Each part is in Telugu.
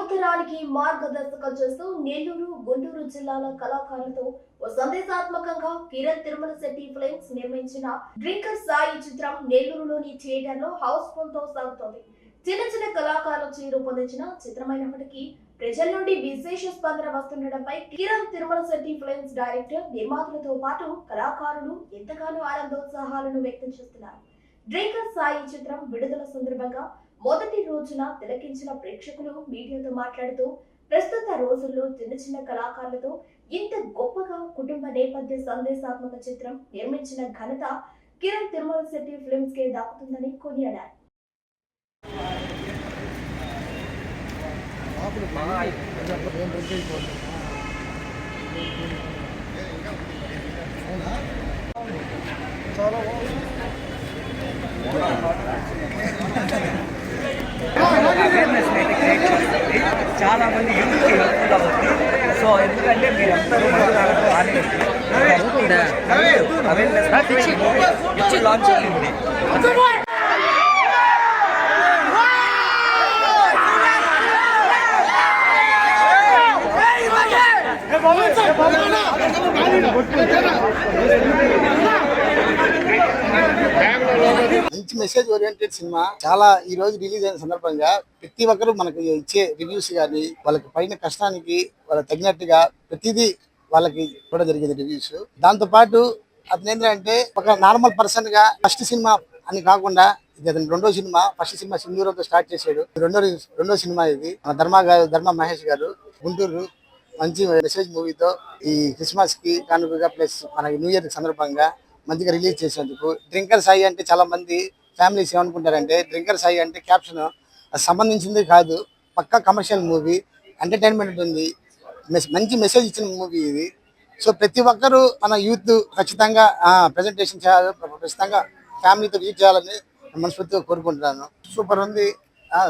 యువతరానికి మార్గదర్శకం చేస్తూ నెల్లూరు, గుంటూరు జిల్లాల కళాకారులతో ఓ సందేశాత్మకంగా కిరణ్ తిరుమల శెట్టి ఫిల్మ్స్ నిర్మించిన డ్రింకర్ సాయి చిత్రం నెల్లూరులోని థియేటర్ లో హౌస్ఫుల్ తో సాగుతోంది. చిన్న చిన్న కళాకారులచే రూపొందించిన చిత్రమైనప్పటికీ ప్రజల నుండి విశేష స్పందన వస్తుండటంపై కిరణ్ తిరుమల శెట్టి ఫిల్మ్స్ డైరెక్టర్, నిర్మాతలతో పాటు కళాకారులు ఎంతగానో ఆనందోత్సాహాలను వ్యక్తం చేస్తున్నారు. డ్రింకర్ సాయి చిత్రం విడుదల సందర్భంగా మొదటి రోజున తిలకించిన ప్రేక్షకులు మీడియాతో మాట్లాడుతూ ప్రస్తుత రోజుల్లో చిన్న చిన్న కళాకారులతో ఇంత గొప్పగా కుటుంబ నేపథ్య సందేశాత్మక చిత్రం నిర్మించిన ఘనత కిరణ్ తిరుమల శెట్టి ఫిల్మ్స్ కే దక్కుతుందని కొనియాడారు. చాలా మంది యూత్ హెల్ప్ఫుల్ అవుతుంది. సో ఎందుకంటే మీరందరూ అవేర్నెస్ లాంచ్ అయింది. మంచి మెసేజ్ ఓరియంటెడ్ సినిమా చాలా ఈ రోజు రిలీజ్ అయిన సందర్భంగా ప్రతి ఒక్కరు మనకి ఇచ్చే రివ్యూస్ కానీ వాళ్ళకి పైన కష్టానికి వాళ్ళకి తగినట్టుగా ప్రతిదీ వాళ్ళకి కూడా జరిగింది రివ్యూస్. దాంతో పాటు అతను ఏంటంటే ఒక నార్మల్ పర్సన్ గా ఫస్ట్ సినిమా అని కాకుండా ఇది అతని రెండో సినిమా. ఫస్ట్ సినిమా సింధూరంతో స్టార్ట్ చేశాడు. రెండో సినిమా ఇది. ధర్మ మహేష్ గారు గుంటూరు మంచి మెసేజ్ మూవీతో ఈ క్రిస్మస్ కి కానుకగా ప్లస్ మన న్యూ ఇయర్ సందర్భంగా మంచిగా రిలీజ్ చేసేందుకు. డ్రింకర్ సాయి అంటే చాలా మంది ఫ్యామిలీస్ ఏమనుకుంటారంటే డ్రింకర్ సాయి అంటే క్యాప్షన్ అది సంబంధించింది కాదు. పక్కా కమర్షియల్ మూవీ, ఎంటర్టైన్మెంట్ ఉంది, మంచి మెసేజ్ ఇచ్చిన మూవీ ఇది. సో ప్రతి ఒక్కరూ మన యూత్ ఖచ్చితంగా ప్రజెంటేషన్ చేయాలి, ఖచ్చితంగా ఫ్యామిలీతో విజిట్ చేయాలని మనస్ఫూర్తిగా కోరుకుంటున్నాను. సూపర్ ఉంది.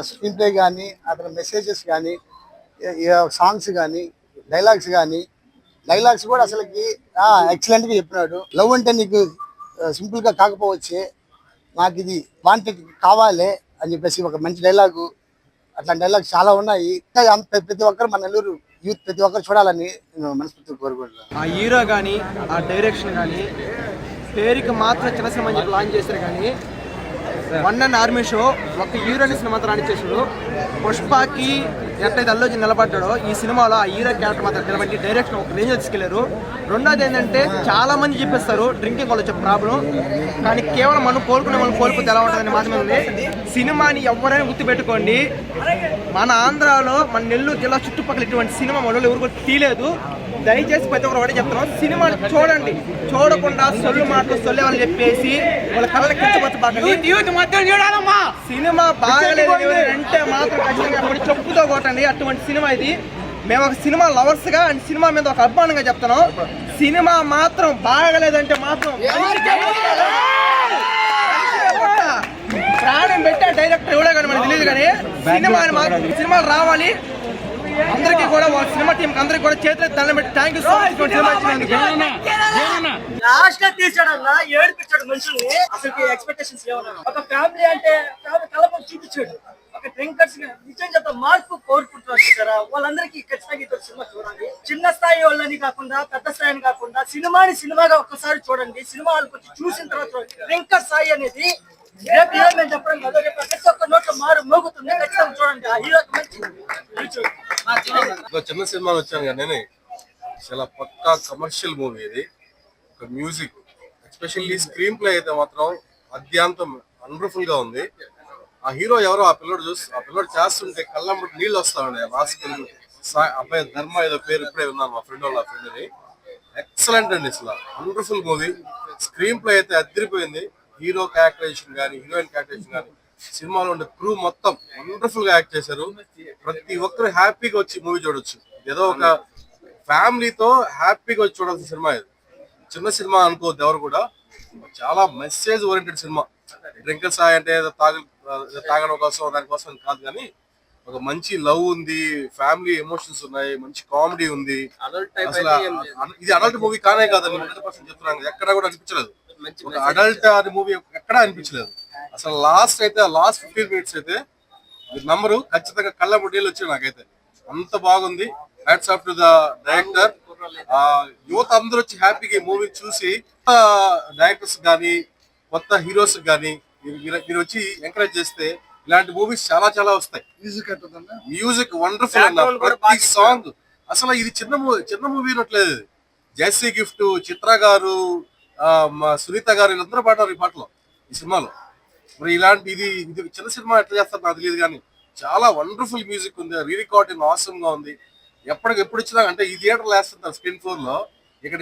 స్క్రీన్ ప్లే కానీ, అతని మెసేజెస్ కానీ, సాంగ్స్ కానీ, డైలాగ్స్ కూడా అసలుకి ఎక్సలెంట్ గా చెప్పినాడు. లవ్ అంటే నీకు సింపుల్ గా కాకపోవచ్చే, నాకు ఇది వాంటెడ్ కావాలి అని చెప్పేసి ఒక మంచి డైలాగు. అట్లాంటి డైలాగ్స్ చాలా ఉన్నాయి. ప్రతి ఒక్కరు మన నెల్లూరు యూత్ ప్రతి ఒక్కరు చూడాలని నేను మనస్ఫూర్తిగా కోరుకుంటున్నాను. ఆ హీరో కానీ, ఆ డైరెక్షన్ కానీ, పేరుకి మాత్రం చిన్న సినిమా అని చెప్పి లాంచ్ చేశారు. కానీ వన్ అండ్ ఆర్మీ షో ఒక హీరోని సినిమా లాంచ్ చేశాడు. పుష్పకి ఎట్లయితే అల్లు అర్జున్ నిలబడ్డాడో ఈ సినిమాలో ఆ హీరో క్యారెక్టర్ మాత్రం నిలబడి డైరెక్షన్ ఒక రేంజ్ తీసుకెళ్లారు. రెండోది ఏంటంటే చాలా మంది చెప్పేస్తారు డ్రింకింగ్ వల్ల వచ్చే ప్రాబ్లం, కానీ కేవలం మనం కోలుకునే మనం కోల్పోతే ఎలా ఉంటుందని మాత్రమే ఉంది. సినిమాని ఎవరైనా గుర్తుపెట్టుకోండి, మన ఆంధ్రాలో మన నెల్లూరు జిల్లా చుట్టుపక్కల ఇటువంటి సినిమా మనలో ఎవరు కూడా తీయలేదు. దయచేసి ప్రతి ఒక్కరు ఒకటే చెప్తున్నాం, సినిమా చూడండి, చూడకుండా సొల్లు మాటలు సొల్లేవాళ్ళు చెప్పేసి వాళ్ళ కళ్ళకి కించపరచబాకండి. సినిమా బాగాలేదు అంటే మాత్రం ఖచ్చితంగా చెప్పుతో కొట్టండి. అటువంటి సినిమా ఇది. మేము ఒక సినిమా లవర్స్ గా అండ్ సినిమా మీద ఒక అభిమానంగా చెప్తున్నాం. సినిమా మాత్రం బాగలేదంటే మాత్రం ప్రాణం పెట్టే డైరెక్టర్ ఎవడో కానీ మనకు తెలియదు. కానీ సినిమాలు రావాలి అందరికీ కూడా, వాళ్ళ సినిమా టీం అందరికి కూడా చేతులు దండం పెట్టి thank you so much. Last గా తీసాడన్నా ఏడిపించాడు మనుషుల్ని. అసలు ఎక్స్పెక్టేషన్స్ లేవన్నా. ఒక ఫ్యామిలీ అంటే కలపం చూపించాడు. ఒక డ్రింకర్స్ నిజం చెప్తా మార్పు కోరుకుంటున్నారు కదా, వాళ్ళందరికీ ఖచ్చితంగా ఇద్దరు సినిమా చూడండి. చిన్న స్థాయి వాళ్ళని కాకుండా పెద్ద స్థాయిని కాకుండా సినిమాని సినిమాగా ఒక్కసారి చూడండి. సినిమా వాళ్ళకి వచ్చి చూసిన తర్వాత డ్రింకర్ స్థాయి అనేది రేపు మేము చెప్పడం కాదు, రేపు ప్రతి ఒక్క నోట్లో మారు మోగుతుంది. ఖచ్చితంగా చూడండి. ఆ హీరో చిన్న సినిమాలు వచ్చాను కానీ నేను చాలా పక్కా కమర్షియల్ మూవీ ఇది. ఒక మ్యూజిక్ ఎస్పెషల్లీ స్క్రీన్ ప్లే అయితే మాత్రం అత్యంతం వండర్ఫుల్ గా ఉంది. ఆ హీరో ఎవరో ఆ పిల్లడు చేస్తుంటే కళ్ళంబడి నీళ్ళు వస్తా ఉన్నాయి. లాస్ట్ అబ్బాయి ధర్మ ఏదో పేరు ఇప్పుడే ఉన్నాను, మా ఫ్రెండ్ వాళ్ళ ఫ్రెండ్ని. ఎక్సలెంట్ అండి, అసలు వండర్ఫుల్ మూవీ. స్క్రీన్ ప్లే అయితే అదిరిపోయింది. హీరో క్యారెక్టరైజేషన్ కానీ, హీరోయిన్ క్యారెక్టరైజేషన్ కానీ, సినిమాలో ఉండే క్రూ మొత్తం వండర్ఫుల్ గా యాక్ట్ చేశారు. ప్రతి ఒక్కరు హ్యాపీగా వచ్చి మూవీ చూడొచ్చు. ఏదో ఒక ఫ్యామిలీతో హ్యాపీగా వచ్చి చూడాల్సిన సినిమా ఇది. చిన్న సినిమా అనుకోవద్దు ఎవరు కూడా. చాలా message oriented cinema. Drinker Sai అంటే తాగడం కోసం దానికోసం కాదు, కానీ ఒక మంచి లవ్ ఉంది, ఫ్యామిలీ ఎమోషన్స్ ఉన్నాయి, మంచి కామెడీ ఉంది. అసలు ఇది అడల్ట్ మూవీ కానే కాదని 100% చెప్తున్నాను. ఎక్కడ కూడా అనిపించలేదు ఒక అడల్ట్ అది మూవీ, ఎక్కడా అనిపించలేదు. అసలు లాస్ట్ 15 minutes అయితే నంబరు ఖచ్చితంగా కళ్ళ నీళ్ళు వచ్చాయి నాకైతే. అంత బాగుంది. Hats off to the director. యువత అందరూ వచ్చి హ్యాపీగా ఈ మూవీ చూసి డైరెక్టర్స్ కానీ కొత్త హీరోస్ కానీ మీరు వచ్చి ఎంకరేజ్ చేస్తే ఇలాంటి మూవీస్ చాలా చాలా వస్తాయి. మ్యూజిక్ వండర్ఫుల్ అన్న, ప్రతి సాంగ్ అసలు ఇది చిన్న మూవీ అనట్లేదు. జెస్సీ గిఫ్ట్, చిత్ర గారు, సునీత గారు వీళ్ళందరూ పాడారు ఈ పాటలో, ఈ సినిమాలో. మరి ఇలాంటి ఇది చిన్న సినిమా ఎట్లా చేస్తారు నాకు తెలియదు, కానీ చాలా వండర్ఫుల్ మ్యూజిక్ ఉంది. రీ రికార్డింగ్ ఆసమ్ గా ఉంది. ఎప్పుడు ఇచ్చినా అంటే ఈ థియేటర్ వేస్తుంటారు స్క్రీన్ ఫ్లోర్ లో, ఇక్కడ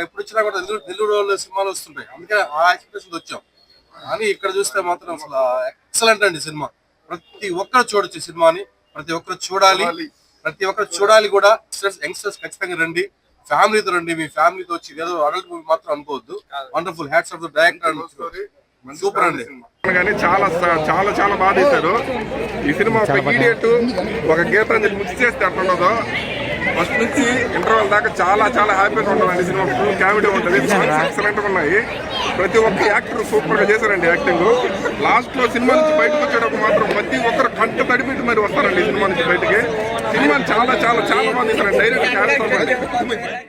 ఎప్పుడు ఇచ్చినా కూడా నెల్లూరు సినిమాలు వస్తుంటాయి. అందుకే ఆ ఎక్స్పెక్టేషన్ వచ్చాం. కానీ ఇక్కడ చూస్తే మాత్రం అసలు ఎక్సలెంట్ అండి సినిమా. ప్రతి ఒక్కరు చూడొచ్చు సినిమాని, ప్రతి ఒక్కరు చూడాలి కూడా. యంగ్స్టర్స్ ఖచ్చితంగా రండి, ఫ్యామిలీతో రండి. మీ ఫ్యామిలీతో వచ్చి ఏదో అడల్ట్ మూవీ మాత్రం అనుకోవద్దు. Wonderful. Hats off the director. Super అండి. కానీ చాలా చాలా చాలా బాగా తీశారు ఈ సినిమా. ఒక ఇమీడియట్ ఒక గీతాంజలి మిక్స్ చేస్తే అట్లా ఉండదు. ఫస్ట్ నుంచి ఇంటర్వెల్ దాకా చాలా చాలా హ్యాపీగా ఉంటుందండి సినిమా. ఫుల్ కామెడీ ఉంటుంది, సాంగ్స్ ఎక్సలెంట్ గా ఉన్నాయి. ప్రతి ఒక్క యాక్టర్ సూపర్ గా చేశారండి యాక్టింగ్. లాస్ట్ లో సినిమా నుంచి బయటకు వచ్చేటప్పుడు మాత్రం ప్రతి ఒక్కరు కంట తడిపెట్టి మరి వస్తారండి సినిమా నుంచి బయటకి. సినిమా చాలా చాలా చాలా బాగా తీశారండి. డైరెక్ట్